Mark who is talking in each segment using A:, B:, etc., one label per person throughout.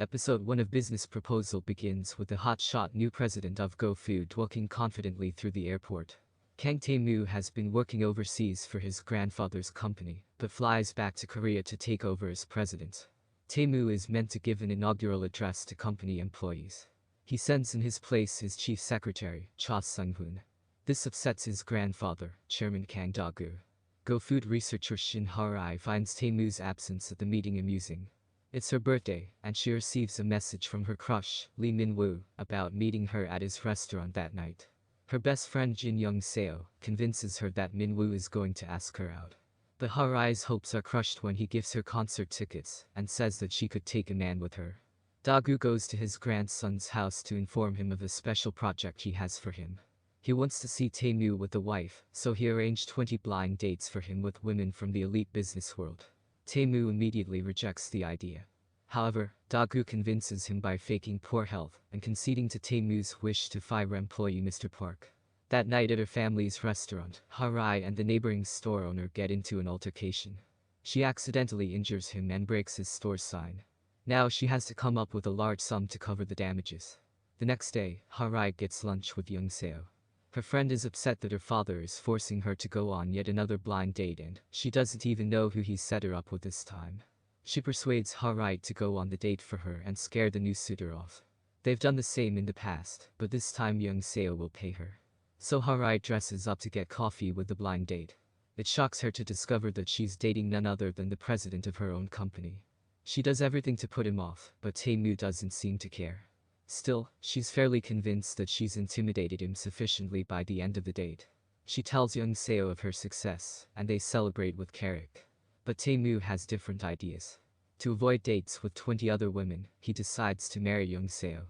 A: Episode 1 of Business Proposal begins with the hotshot new president of GoFood walking confidently through the airport. Kang Tae-moo has been working overseas for his grandfather's company, but flies back to Korea to take over as president. Tae-moo is meant to give an inaugural address to company employees. He sends in his place his chief secretary, Cha Sung-hoon. This upsets his grandfather, Chairman Kang Da-gu. GoFood researcher Shin Ha-rai finds Tae-moo's absence at the meeting amusing. It's her birthday, and she receives a message from her crush, Lee Min-woo, about meeting her at his restaurant that night. Her best friend Jin Young-seo convinces her that Min-woo is going to ask her out. But Ha-rai's hopes are crushed when he gives her concert tickets and says that she could take a man with her. Da-gu goes to his grandson's house to inform him of a special project he has for him. He wants to see Tae-moo with a wife, so he arranged 20 blind dates for him with women from the elite business world. Tae-moo immediately rejects the idea. However, Da-gu convinces him by faking poor health and conceding to Tae-moo's wish to fire employee Mr. Park. That night at her family's restaurant, Ha-rai and the neighboring store owner get into an altercation. She accidentally injures him and breaks his store sign. Now she has to come up with a large sum to cover the damages. The next day, Ha-rai gets lunch with Young-seo. Her friend is upset that her father is forcing her to go on yet another blind date and she doesn't even know who he set her up with this time. She persuades Ha-rai to go on the date for her and scare the new suitor off. They've done the same in the past, but this time Young-seo will pay her. So Ha-rai dresses up to get coffee with the blind date. It shocks her to discover that she's dating none other than the president of her own company. She does everything to put him off, but Tae-moo doesn't seem to care. Still, she's fairly convinced that she's intimidated him sufficiently by the end of the date. She tells Young-seo of her success, and they celebrate with Carrick. But Tae-moo has different ideas. To avoid dates with 20 other women, he decides to marry Young-seo.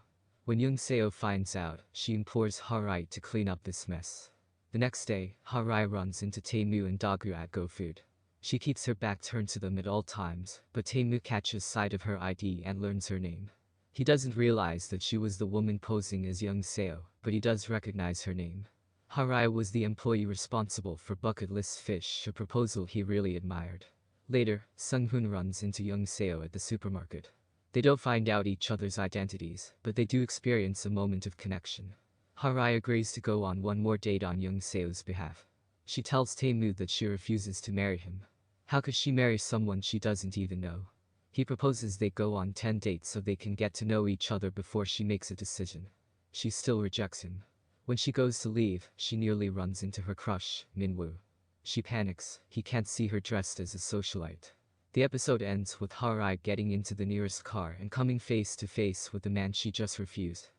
A: When Young-seo finds out, she implores Ha-rai to clean up this mess. The next day, Ha-rai runs into Tae-moo and Da-gu at GoFood. She keeps her back turned to them at all times, but Tae-moo catches sight of her ID and learns her name. He doesn't realize that she was the woman posing as Young-seo, but he does recognize her name. Ha-rai was the employee responsible for Bucket List Fish, a proposal he really admired. Later, Sung-hoon runs into Young-seo at the supermarket. They don't find out each other's identities, but they do experience a moment of connection. Ha-rai agrees to go on one more date on Young-seo's behalf. She tells Tae-moo that she refuses to marry him. How could she marry someone she doesn't even know? He proposes they go on 10 dates so they can get to know each other before she makes a decision. She still rejects him. When she goes to leave, she nearly runs into her crush, Min-woo. She panics, he can't see her dressed as a socialite. The episode ends with Ha-rai getting into the nearest car and coming face to face with the man she just refused.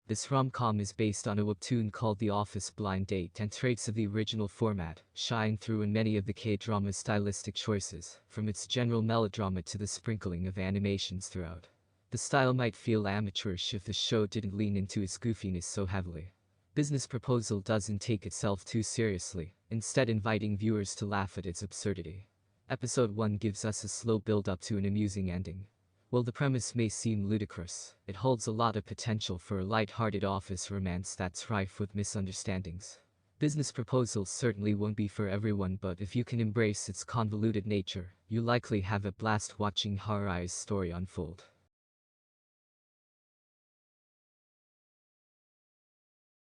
A: This rom-com is based on a webtoon called The Office Blind Date, and traits of the original format shine through in many of the K-drama's stylistic choices, from its general melodrama to the sprinkling of animations throughout. The style might feel amateurish if the show didn't lean into its goofiness so heavily. Business Proposal doesn't take itself too seriously, instead inviting viewers to laugh at its absurdity. Episode 1 gives us a slow build-up to an amusing ending. While the premise may seem ludicrous, it holds a lot of potential for a light-hearted office romance that's rife with misunderstandings. Business Proposal certainly won't be for everyone, but if you can embrace its convoluted nature, you'll likely have a blast watching Ha-rai's story unfold.